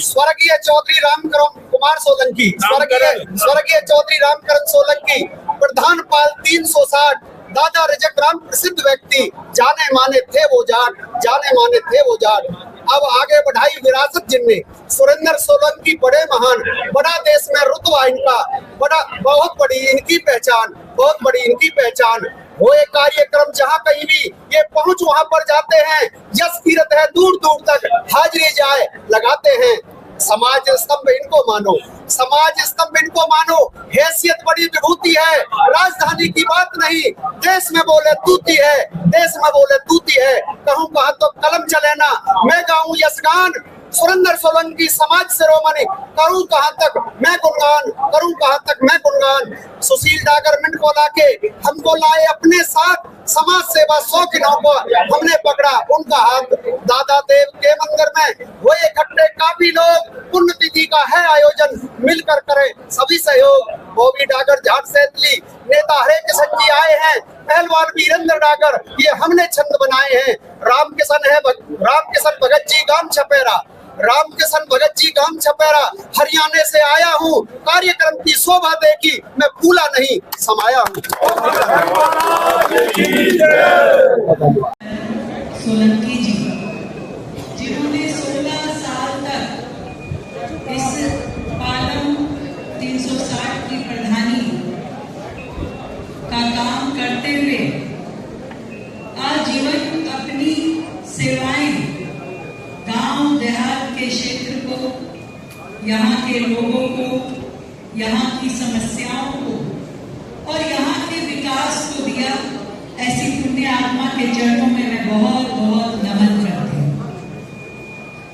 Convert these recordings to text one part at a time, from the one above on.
स्वर्गीय चौधरी रामकरण कुमार सोलंकी, स्वर्गीय चौधरी रामकरण सोलंकी, प्रधान पाल 360, दादा रजक राम प्रसिद्ध व्यक्ति, जाने माने थे वो जाट, जाने माने थे वो जाट। अब आगे बढ़ाई विरासत जिनने, सुरेंद्र सोलंकी बड़े महान, बड़ा देश में रुतबा इनका, बड़ा बहुत बड़ी इनकी पहचान, बहुत बड़ी इनकी पहचान। वो एक कार्यक्रम जहाँ कहीं भी ये पहुंच वहां पर जाते हैं, यश कीरत है दूर दूर तक, हाजिरी जाए लगाते हैं। समाज स्तंभ इनको मानो, समाज स्तंभ इनको मानो, हैसियत बड़ी विभूति है, राजधानी की बात नहीं, देश में बोले तूती है, देश में बोले तूती है। कहूँ कहा तो कलम चले ना, मैं गाऊं यशगान, सुरेंद्र सोलंकी समाज शिरोमणि, करूं कहां तक मैं गुणगान, करूं कहां तक मैं गुणगान। सुशील डागर मिंट को लाके हमको लाए अपने साथ, समाज सेवा 100 किलो को हमने पकड़ा उनका हाथ। दादा देव के मंदिर में हुए इकट्ठे काफी लोग, पुण्यतिथि का है आयोजन, मिलकर करें सभी सहयोग। बॉबी डागर झाट सैतली, नेता हरे किशन जी आए हैं, पहलवान वीरेंद्र डागर, ये हमने छंद बनाए हैं। रामकिशन भगत जी गांव छपेरा, रामकिशन भगत जी गांव छपेरा, हरियाणा से आया हूँ, कार्यक्रम की शोभा देखी मैं भूला नहीं समाया हूँ। सोलंकी जी, जिन्होंने 16 साल तक इस पालम 360 की प्रधानी का काम करते हुए आजीवन अपनी सेवाएं गांव देहात के क्षेत्र को, यहाँ के लोगों को, यहाँ की समस्याओं को और यहाँ के विकास को दिया। ऐसी पुण्य आत्मा के चरणों में मैं बहुत बहुत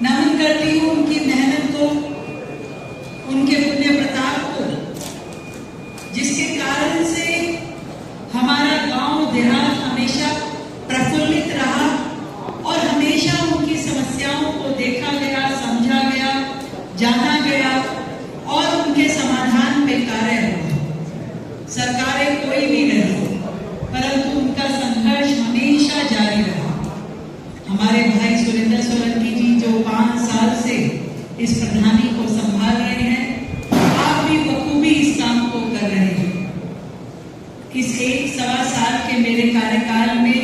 नमन करती हूँ उनकी मेहनत को, उनके पुण्य प्रताप को, जिसके कारण से हमारा गांव देहात हमेशा प्रफुल्लित रहा और हमेशा उनकी समस्याओं को देखा गया, समझा गया, जाना गया और उनके समाधान पे कार्य हुआ। सरकारें कोई भी नहीं, परंतु उनका संघर्ष हमेशा जारी रहा। हमारे भाई सुरेंद्र सोलंकी जी जो 5 साल से इस प्रधानी को संभाल रहे हैं, आप भी बखूबी इस काम को कर रहे हैं। इस 1.25 साल के मेरे कार्यकाल में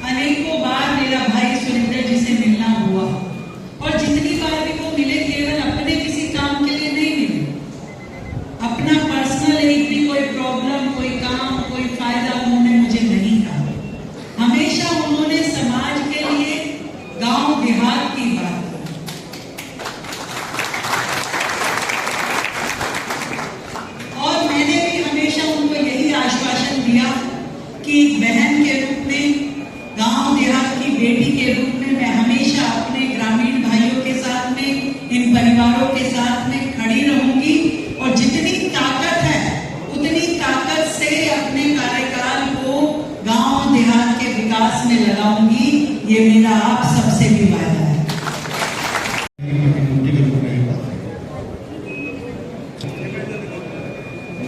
अनेकों बार मेरा भाई सुरेंद्र जी से मिलना हुआ और जितनी बार भी वो मिले केवल अपने किसी काम के लिए नहीं मिले, अपना पर्सनल एक भी कोई प्रॉब्लम, कोई काम, कोई फायदा उन्होंने मुझे नहीं कहा। हमेशा उन्होंने समाज के लिए, गांव देहात की बात की। और मैंने भी हमेशा उनको यही आश्वासन दिया कि एक बहन के रूप में, गांव देहात की बेटी के रूप में मैं हमेशा अपने ग्रामीण भाइयों के साथ में, इन परिवारों के साथ में खड़ी रहूंगी और जितनी ताकत है उतनी ताकत से अपने कार्यकाल को गांव देहात के विकास में लगाऊंगी। ये मेरा आप सबसे भी वादा है।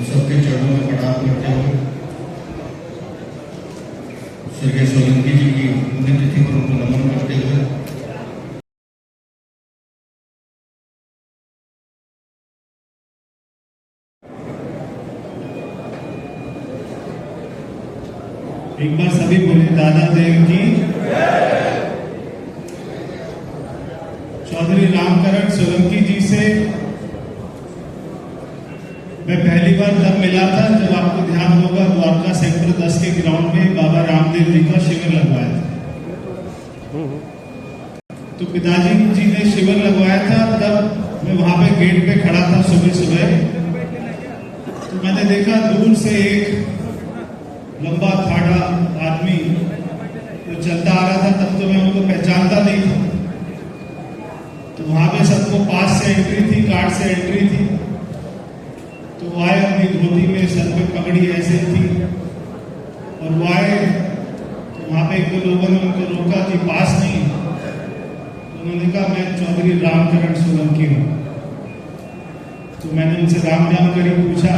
सबके चरणों में प्रणाम करते हुए स्वर्गीय सोलंकी जी की पुण्यतिथि पर उनको नमन करते हुए एक बार सभी बोले दादा देव की। चौधरी रामकरण सोलंकी जी से मैं पहली बार तब मिला था जब आपको ध्यान होगा द्वारका सेक्टर 10 के ग्राउंड में बाबा रामदेव जी का शिविर लगवाया था। तो पिताजी जी ने शिविर लगवाया था, तब मैं वहां पे गेट पे खड़ा था सुबह सुबह। तो मैंने देखा दूर से एक लंबा खाड़ा आदमी जो चलता आ रहा था, तब तो मैं उनको पहचानता नहीं था। तो वहां पे सबको पास से एंट्री थी, कार्ड से एंट्री थी। तो वो आए अपनी धोती में, सर पे पगड़ी ऐसे थी और वो आए। तो वहां पे एक दो लोगों ने उनको रोका कि पास नहीं। तो उन्होंने कहा मैं चौधरी रामकरण सोलंकी हूँ। तो मैंने उनसे राम राम करी पूछा,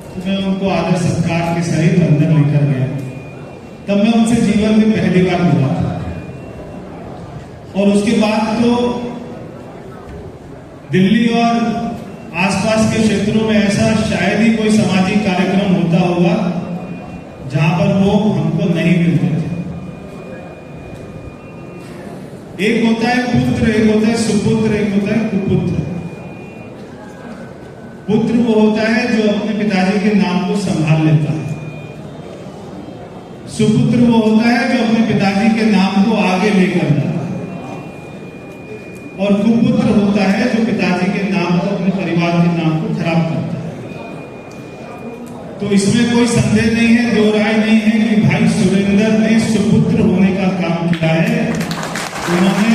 तो मैं उनको आदर सत्कार के सहित अंदर लेकर गया। तब मैं उनसे जीवन में पहली बार मिला था और उसके बाद तो दिल्ली और आसपास के क्षेत्रों में ऐसा शायद ही कोई सामाजिक कार्यक्रम होता होगा जहां पर वो हमको नहीं मिलते थे। एक होता है पुत्र, एक होता है सुपुत्र, एक होता है कुपुत्र। पुत्र वो होता है जो अपने पिताजी के नाम को संभाल लेता है। सुपुत्र वो होता है जो अपने पिताजी के नाम को आगे लेकर जाता है। और कुपुत्र होता है जो पिताजी के नाम को, अपने परिवार के नाम को खराब करता है। तो इसमें कोई संदेह नहीं है, दो राय नहीं है कि भाई सुरेंद्र ने सुपुत्र होने का काम किया है। उन्होंने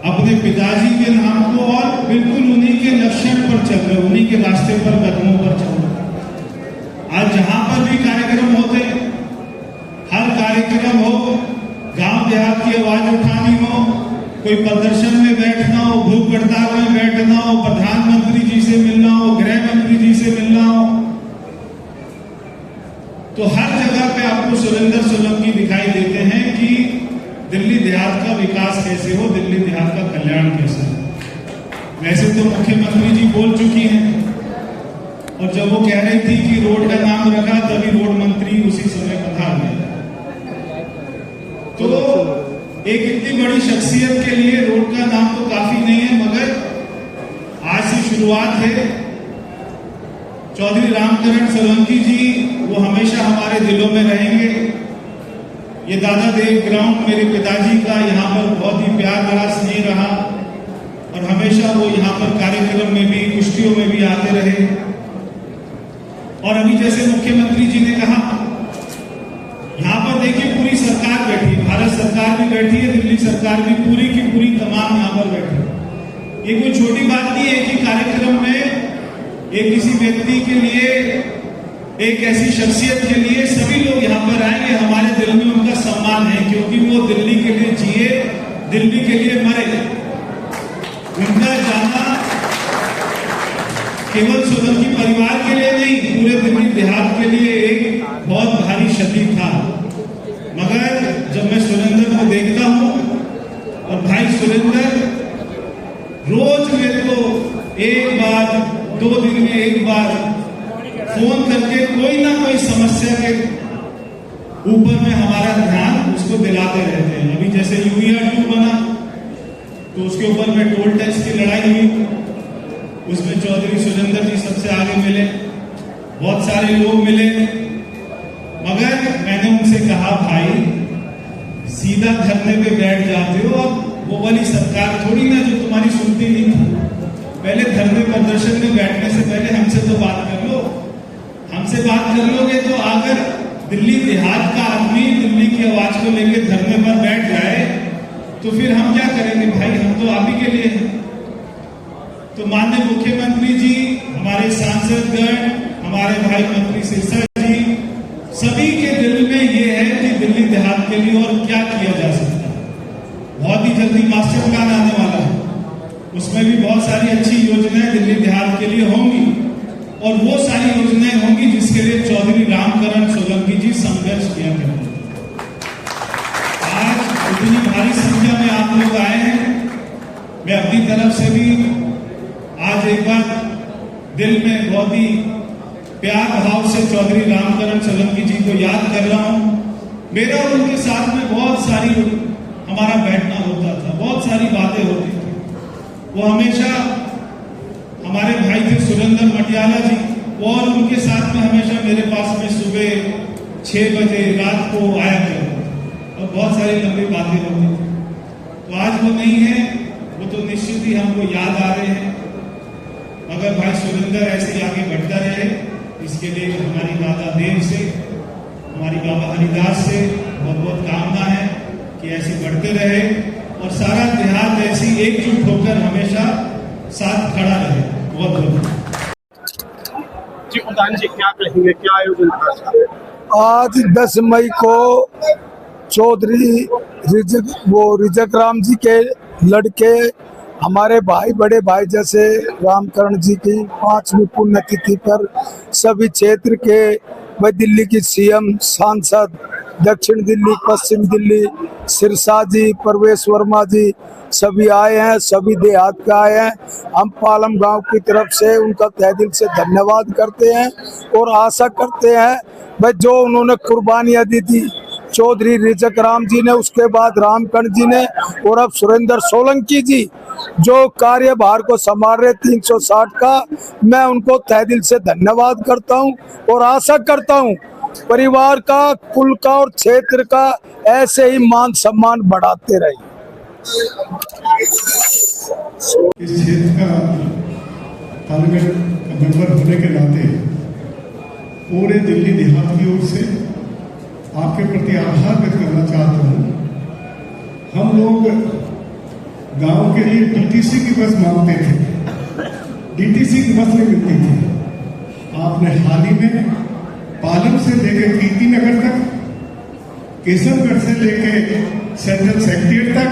अपने पिताजी के नाम को, और बिल्कुल उन्हीं के लक्षण पर चल रहे, उन्हीं के रास्ते पर, कदमों पर चल रहे। आज जहां पर भी कार्यक्रम होते, हर कार्यक्रम हो, गांव देहात की आवाज उठानी हो, कोई प्रदर्शन में बैठना हो, भूख हड़ताल में बैठना हो, प्रधानमंत्री जी से मिलना हो, गृह मंत्री जी से मिलना हो, तो हर जगह पे आपको सुरेंद्र सोलंकी दिखाई देते हैं कि दिल्ली देहात का विकास कैसे हो, दिल्ली देहात का कल्याण कैसे हो। वैसे तो मुख्यमंत्री जी बोल चुकी हैं, और जब वो कह रही थी कि रोड का नाम रखा, तभी रोड मंत्री उसी समय पधार गए। तो एक इतनी बड़ी शख्सियत के लिए रोड का नाम तो काफी नहीं है, मगर आज से शुरुआत है। चौधरी रामकरण सोलंकी जी वो हमेशा हमारे दिलों में रहेंगे। ये दादा देव ग्राउंड मेरे पिताजी का यहाँ पर बहुत ही प्यार भरा स्नेह रहा, और हमेशा वो यहाँ पर कार्यक्रम में भी, कुश्तियों में भी आते रहे। और अभी जैसे मुख्यमंत्री जी ने कहा, यहाँ पर देखिए पूरी सरकार बैठी है, भारत सरकार भी बैठी है, दिल्ली सरकार भी, पूरी की पूरी तमाम यहाँ पर बैठी है। ये कोई छोटी बात नहीं है कि कार्यक्रम में एक किसी व्यक्ति के लिए, एक ऐसी शख्सियत के लिए सभी लोग यहाँ पर आएंगे। हमारे दिल में उनका सम्मान है, क्योंकि वो दिल्ली के लिए जिए, दिल्ली के लिए मरे। उनका जाना केवल सोलंकी परिवार के लिए नहीं, पूरे दिल्ली देहात के लिए एक बहुत भारी क्षति था। मगर जब मैं सुरेंद्र को देखता हूं, और भाई सुरेंद्र रोज मेरे को एक बार, 2 दिन में एक बार फोन करके कोई ना कोई समस्या के ऊपर में हमारा ध्यान उसको दिलाते रहते हैं। अभी जैसे UER-2 बना, तो उसके ऊपर में टोल टैक्स की लड़ाई हुई, उसमें चौधरी सुरेंद्र जी सबसे आगे मिले, बहुत सारे लोग मिले। मगर मैंने उनसे कहा, भाई सीधा धरने पे बैठ जाते हो, अब वो वाली सरकार थोड़ी ना जो तुम्हारी सुनती नहीं थी। पहले धरने प्रदर्शन में बैठने से पहले हमसे तो बात कर लो। हमसे बात कर लोगे तो अगर दिल्ली देहात का आदमी दिल्ली की आवाज को लेकर धरने पर बैठ जाए, तो फिर हम क्या करेंगे भाई, हम तो आप ही के लिए हैं। तो माननीय मुख्यमंत्री जी, हमारे सांसदगण, हमारे भाई मंत्री सिरसा जी, सभी के दिल में ये है कि दिल्ली देहात के लिए और क्या किया जा सकता है। बहुत ही जल्दी मास्टर प्लान आने वाला है, उसमें भी बहुत सारी अच्छी योजनाएं दिल्ली देहात के लिए होंगी, और वो सारी योजनाएं होंगी जिसके लिए चौधरी रामकरण सोलंकी जी संघर्ष किया करते हैं। आज इतनी भारी संख्या में आप लोग आए हैं, मैं अपनी तरफ से भी आज एक बार दिल में बहुत ही प्यार भाव से चौधरी रामकरण सोलंकी जी को याद कर रहा हूं। मेरा और उनके साथ में बहुत सारी हमारा बैठना होता था, बहुत सारी बातें होती थी। वो हमेशा हमारे भाई थे सुरेंद्र मटियाला जी, और उनके साथ में हमेशा मेरे पास में सुबह 6 बजे रात को आया करते थे, और बहुत सारी लंबी बातें होती थी। तो आज वो नहीं है, वो तो निश्चित ही हमको याद आ रहे हैं। मगर भाई सुरेंद्र ऐसे आगे बढ़ता रहे, इसके लिए हमारी दादा देव से, हमारी बाबा हरिदास से बहुत बहुत कामना है कि ऐसे बढ़ते रहे, और सारा देहात ऐसी एकजुट होकर हमेशा साथ खड़ा रहे। बहुत बहुत जी, प्रधान जी क्या कहेंगे, क्या आयोजन था आज 10 मई को चौधरी रिजक राम जी के लड़के, हमारे भाई, बड़े भाई जैसे रामकरण जी की 5वीं पुण्यतिथि पर सभी क्षेत्र के व दिल्ली की CM, सांसद दक्षिण दिल्ली, पश्चिम दिल्ली, सिरसा जी, परवेश वर्मा जी सभी आए हैं, सभी देहात के आए हैं। हम पालम गांव की तरफ से उनका तहे दिल से धन्यवाद करते हैं और आशा करते हैं भाई जो उन्होंने कुर्बानियां दी थी चौधरी रिजक राम जी ने, उसके बाद रामकरण जी ने और अब सुरेंद्र सोलंकी जी जो कार्यभार को संभाल रहे 360 का, मैं उनको तहे दिल से धन्यवाद करता हूं और आशा करता हूं परिवार का, कुल का और क्षेत्र का ऐसे ही मान सम्मान बढ़ाते रहे। इस क्षेत्र का पार्लियामेंट मेंबर होने के नाते पूरे दिल्ली देहात की ओर से आपके प्रति आभार व्यक्त करना चाहता हूँ। हम लोग गांव के लिए डीटीसी की बस मांगते थे, डीटीसी की बस नहीं मिलती थी। आपने हाल ही में पालम से लेकर कीर्ति नगर तक, केसरगढ़ से लेकर सेंट्रल सेक्रेटरिएट तक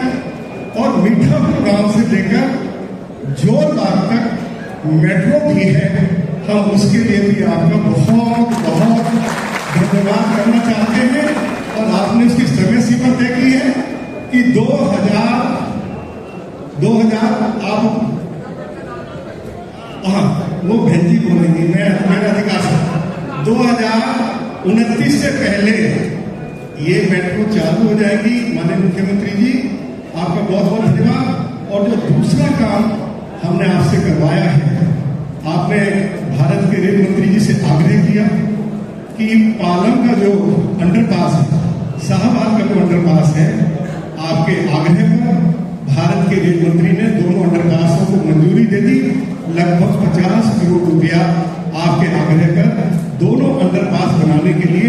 और मीठापुर गांव से लेकर जोरबाग तक मेट्रो भी है। हम उसके लिए भी आपका बहुत बहुत धन्यवाद करना चाहते हैं और आपने उसकी समय सीमा तय की है कि 2000 आप वो भेजी बोलेंगी, मैं मेरा अधिकार से 2029 से पहले ये मेट्रो चालू हो जाएगी। माननीय मुख्यमंत्री जी आपका बहुत बहुत धन्यवाद। और जो दूसरा काम हमने आपसे करवाया है, आपने भारत के रेल मंत्री जी से आग्रह किया कि पालम का जो अंडरपास है, शाहबाद का जो अंडरपास है, आपके आग्रह पर भारत के रेल मंत्री ने दोनों अंडरपासों को मंजूरी दे दी। लगभग 50 करोड़ रुपया आपके आग्रह पर दोनों अंडरपास बनाने के लिए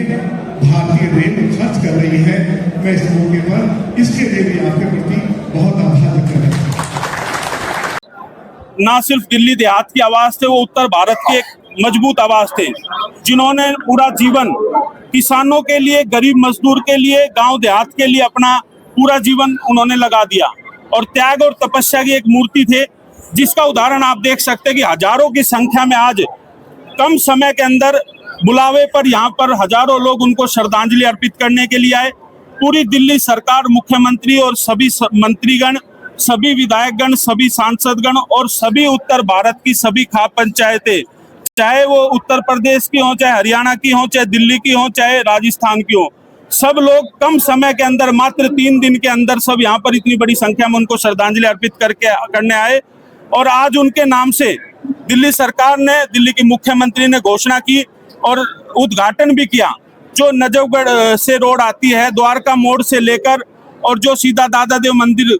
भारतीय रेल खर्च कर रही है। मैं इस मौके पर इसके लिए भी आपके प्रति बहुत आभार व्यक्त करता हूं। ना सिर्फ दिल्ली देहात की आवाज थे, वो उत्तर भारत के एक मजबूत आवाज थे, जिन्होंने पूरा जीवन किसानों के लिए, गरीब मजदूर के लिए, गांव देहात के लिए अपना पूरा जीवन उन्होंने लगा दिया और त्याग और तपस्या की एक मूर्ति थे, जिसका उदाहरण आप देख सकते हैं कि हजारों की संख्या में आज कम समय के अंदर बुलावे पर यहाँ पर हजारों लोग उनको श्रद्धांजलि अर्पित करने के लिए आए। पूरी दिल्ली सरकार, मुख्यमंत्री और सभी मंत्रीगण, सभी विधायकगण, सभी सांसदगण और सभी उत्तर भारत की सभी खाप पंचायतें, चाहे वो उत्तर प्रदेश की हो, चाहे हरियाणा की हो, चाहे दिल्ली की हो, चाहे राजस्थान की हो, सब लोग कम समय के अंदर, मात्र 3 दिन के अंदर सब यहाँ पर इतनी बड़ी संख्या में उनको श्रद्धांजलि अर्पित करने आए। और आज उनके नाम से दिल्ली सरकार ने, दिल्ली की मुख्यमंत्री ने घोषणा की और उद्घाटन भी किया। जो नजफगढ़ से रोड आती है, द्वारका मोड़ से लेकर और जो सीधा दादा देव मंदिर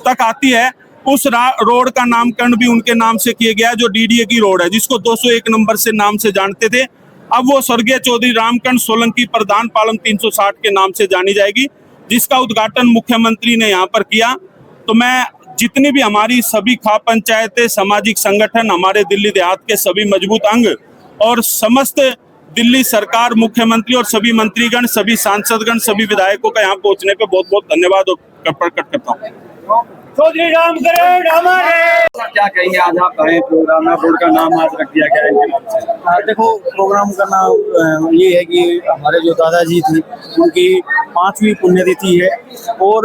तक आती है, उस रोड का नामकरण भी उनके नाम से किया गया, जो डीडीए की रोड है, जिसको 201 नंबर से नाम से जानते थे। अब वो स्वर्गीय चौधरी रामकरण सोलंकी प्रधान पालम 360 के नाम से जानी जाएगी, जिसका उद्घाटन मुख्यमंत्री ने यहाँ पर किया। तो मैं जितनी भी हमारी सभी खाप पंचायतें, सामाजिक संगठन, हमारे दिल्ली देहात के सभी मजबूत अंग और समस्त दिल्ली सरकार, मुख्यमंत्री और सभी मंत्रीगण, सभी सांसदगण, सभी विधायकों का यहाँ पहुंचने पे बहुत बहुत धन्यवाद प्रकट करता हूँ। चौधरी रामकरण हमारे। क्या कहेंगे, आज आप आए प्रोग्राम में, बोर्ड का नाम आज रख दिया गया है इनके नाम से? देखो, प्रोग्राम का नाम ये है कि हमारे जो दादाजी थे उनकी 5वीं पुण्यतिथि है और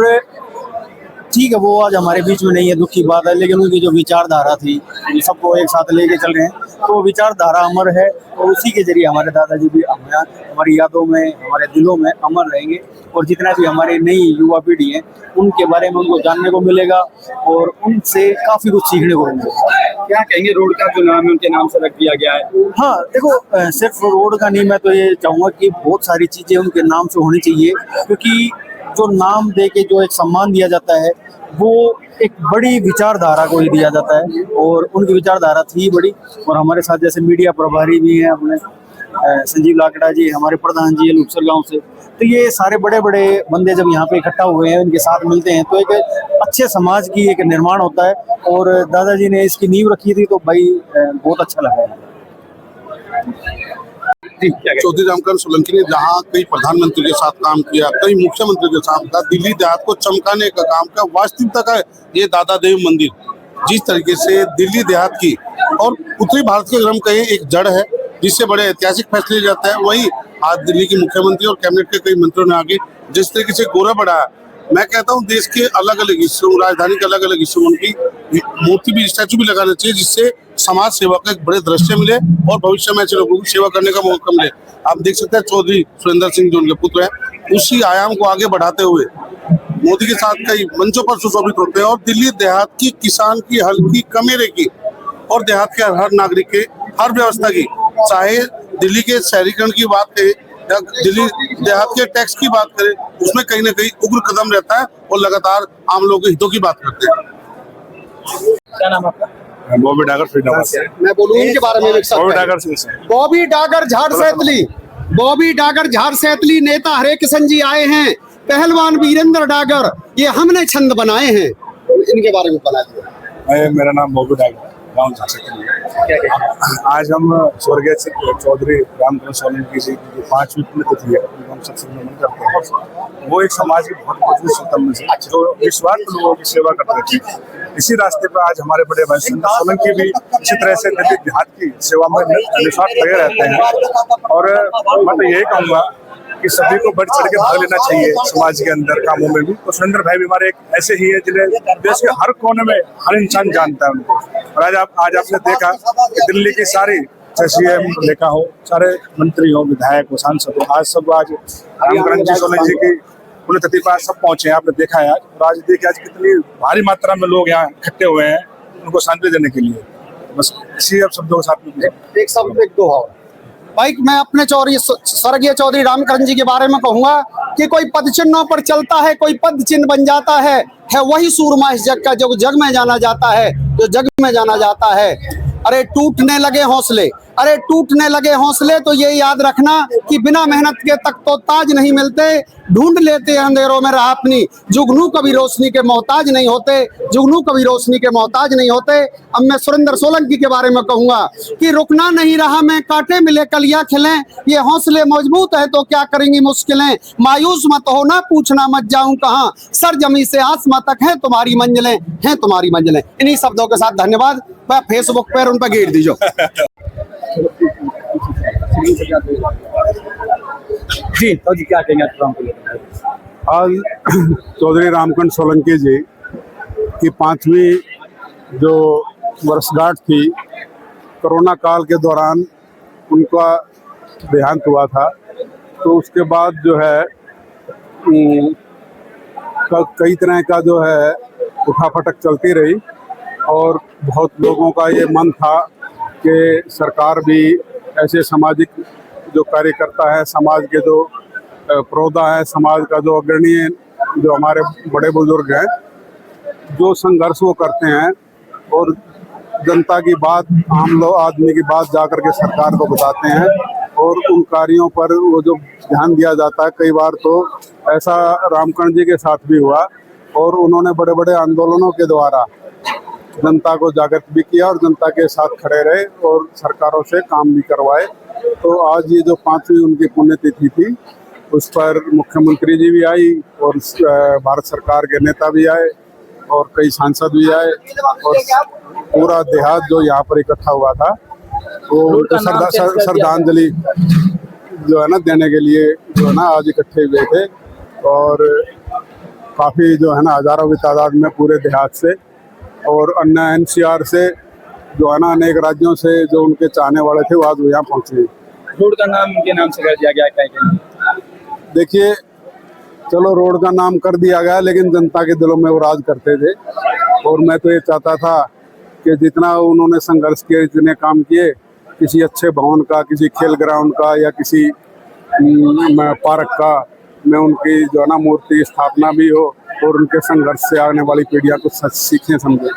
ठीक है, वो आज हमारे बीच में नहीं है, दुख की बात है, लेकिन उनकी जो विचारधारा थी सबको एक साथ लेके चल रहे हैं, तो विचारधारा अमर है और उसी के जरिए हमारे दादाजी भी हमारी यादों में, हमारे दिलों में अमर रहेंगे। और जितना भी हमारे नई युवा पीढ़ी है उनके बारे में उनको जानने को मिलेगा और उनसे काफ़ी कुछ सीखने को मिलेगा। क्या कहेंगे, रोड का जो नाम है उनके नाम से रख दिया गया है? हाँ, देखो, सिर्फ रोड का नहीं, मैं तो ये चाहूँगा कि बहुत सारी चीज़ें उनके नाम से होनी चाहिए, क्योंकि जो नाम दे के जो एक सम्मान दिया जाता है वो एक बड़ी विचारधारा को ही दिया जाता है और उनकी विचारधारा थी बड़ी। और हमारे साथ जैसे मीडिया प्रभारी भी हैं अपने संजीव लाकड़ा जी, हमारे प्रधान जी लुपसर गांव से, तो ये सारे बड़े बड़े बंदे जब यहाँ पे इकट्ठा हुए हैं, इनके साथ मिलते हैं तो एक अच्छे समाज की एक निर्माण होता है। और दादाजी ने इसकी नींव रखी थी तो भाई बहुत अच्छा लगा है। चौधरी रामकरण सोलंकी ने जहां कई प्रधानमंत्री के साथ काम किया, कई मुख्यमंत्री के साथ था, दिल्ली देहात को चमकाने का काम किया। वास्तविकता का ये दादा देव मंदिर जिस तरीके से दिल्ली देहात की और उत्तरी भारत के अगर हम कहें एक जड़ है, जिससे बड़े ऐतिहासिक फैसले लिए जाते हैं, वही आज दिल्ली के मुख्यमंत्री और कैबिनेट के कई मंत्रियों ने आगे जिस तरीके से गोरा बढ़ाया, मैं कहता हूँ देश के अलग अलग हिस्सों, राजधानी के अलग अलग हिस्सों में उनकी मूर्ति भी, स्टैचू भी लगाना चाहिए, जिससे समाज सेवा का एक बड़े दृश्य मिले और भविष्य में ऐसे लोगों की सेवा करने का मौका मिले। आप देख सकते हैं चौधरी सुरेंद्र सिंह जो उनके पुत्र हैं, उसी आयाम को आगे बढ़ाते हुए मोदी के साथ कई मंचों पर सुशोभित होते हैं और दिल्ली देहात की, किसान की, हल की, कमेरे की और देहात के हर नागरिक के हर व्यवस्था की, चाहे दिल्ली के शहरीकरण की बात करें या दिल्ली देहात के टैक्स की बात करें, उसमें कहीं ना कहीं उग्र कदम रहता है और लगातार आम लोगों के हितों की बात करते हैं। क्या नाम आपका? बॉबी डागर फरीदाबाद से। मैं बोलूँ उनके बारे में एक बॉबी शब्द। डागर से। बॉबी डागर झाड़ सैतली, बॉबी डागर झाड़ सैतली नेता हरे किशन जी आए हैं, पहलवान वीरेंद्र डागर, ये हमने छंद बनाए हैं, इनके बारे में बनाया। मेरा नाम बॉबी डागर, गाँव झाड़ सैतली है। आज हम स्वर्गीय चौधरी रामकरण सोलंकी जी की 5वीं पुण्यतिथि है, उनको हम सबसे नमन करते हैं। वो एक समाज के बहुत मजबूत स्तंभ से जो निस्वार्थ लोगों की सेवा करते थे, इसी रास्ते पर आज हमारे बड़े भाई सोलंकी भी इसी तरह से दिल्ली देहात की सेवा में निस्वार्थ लगे रहते हैं। और मैं तो यही कहूँगा कि सभी को बढ़ चढ़ के भाग लेना चाहिए समाज के अंदर कामों में भी। तो सुरेंद्र भाई भी हमारे एक ऐसे ही है जिन्हें देश के हर कोने में हर इंसान जानता है उनको। और आज आपने देखा कि दिल्ली की सारी, चाहे सीएम लेखा हो, सारे मंत्री हो, विधायक हो, सांसद हो, आज सब आज रामकरण जी सोलंकी जी की पुण्यतिथि पर सब पहुंचे हैं। आपने देखा है आज, और आज देखिए आज कितनी भारी मात्रा में लोग यहाँ इकट्ठे हुए हैं उनको शांति देने के लिए। बस इसी अब शब्दों के साथ में एक शब्द एक दो भाई, मैं अपने स्वर्गीय चौधरी रामकरण जी के बारे में कहूंगा कि कोई पद चिन्हों पर चलता है, कोई पद चिन्ह बन जाता है वही सूरमा इस जग का जो जग में जाना जाता है, जो जग में जाना जाता है। अरे टूटने लगे हौसले, अरे टूटने लगे हौसले, तो ये याद रखना कि बिना मेहनत के तक तो ताज नहीं मिलते, ढूंढ लेते अंधेरों में राह अपनी, जुगनू कभी रोशनी के मोहताज नहीं होते, जुगनू कभी रोशनी के मोहताज नहीं होते। अब मैं सुरेंद्र सोलंकी के बारे में कहूंगा कि रुकना नहीं रहा मैं, कांटे मिले कलियां खिलें, ये हौसले मजबूत है तो क्या करेंगी मुश्किलें, मायूस मत हो ना पूछना मत जाऊं कहां, सर जमी से आसमां तक है तुम्हारी मंजिलें, हैं तुम्हारी मंजिलें। इन्हीं शब्दों के साथ धन्यवाद। मैं फेसबुक पर उन पर घेर दीजिए। जी तो जी क्या कहेंगे आज चौधरी रामकरण सोलंकी जी की 5वीं जो वर्षगांठ थी, कोरोना काल के दौरान उनका देहांत हुआ था। तो उसके बाद जो है कई तरह का जो है उठापटक चलती रही और बहुत लोगों का ये मन था कि सरकार भी ऐसे सामाजिक जो कार्यकर्ता है, समाज के जो प्रौधा है, समाज का जो अग्रणी जो हमारे बड़े बुजुर्ग हैं, जो संघर्ष वो करते हैं और जनता की बात, आम लोग आदमी की बात जाकर के सरकार को बताते हैं और उन कार्यों पर वो जो ध्यान दिया जाता है। कई बार तो ऐसा रामकरण जी के साथ भी हुआ और उन्होंने बड़े बड़े आंदोलनों के द्वारा जनता को जागृत भी किया और जनता के साथ खड़े रहे और सरकारों से काम भी करवाए। तो आज ये जो 5वीं उनकी पुण्यतिथि थी, उस पर मुख्यमंत्री जी भी आई और भारत सरकार के नेता भी आए और कई सांसद भी आए और पूरा देहात जो यहाँ पर इकट्ठा हुआ था वो उनको श्रद्धांजलि जो है ना देने के लिए जो है ना आज इकट्ठे हुए थे। और काफ़ी जो है ना हजारों की तादाद में पूरे देहात से और अन्य एनसीआर से जो है ना अनेक राज्यों से जो उनके चाहने वाले थे वो आज यहाँ पहुँचे। रोड का नाम उनके नाम से कर दिया गया क्या? देखिए, चलो रोड का नाम कर दिया गया, लेकिन जनता के दिलों में वो राज करते थे। और मैं तो ये चाहता था कि जितना उन्होंने संघर्ष किए, जितने काम किए, किसी अच्छे भवन का, किसी खेल ग्राउंड का या किसी पार्क का में उनकी जो है ना मूर्ति स्थापना भी हो और उनके संघर्ष से आने वाली पीढ़ियां कुछ सीखें समझे।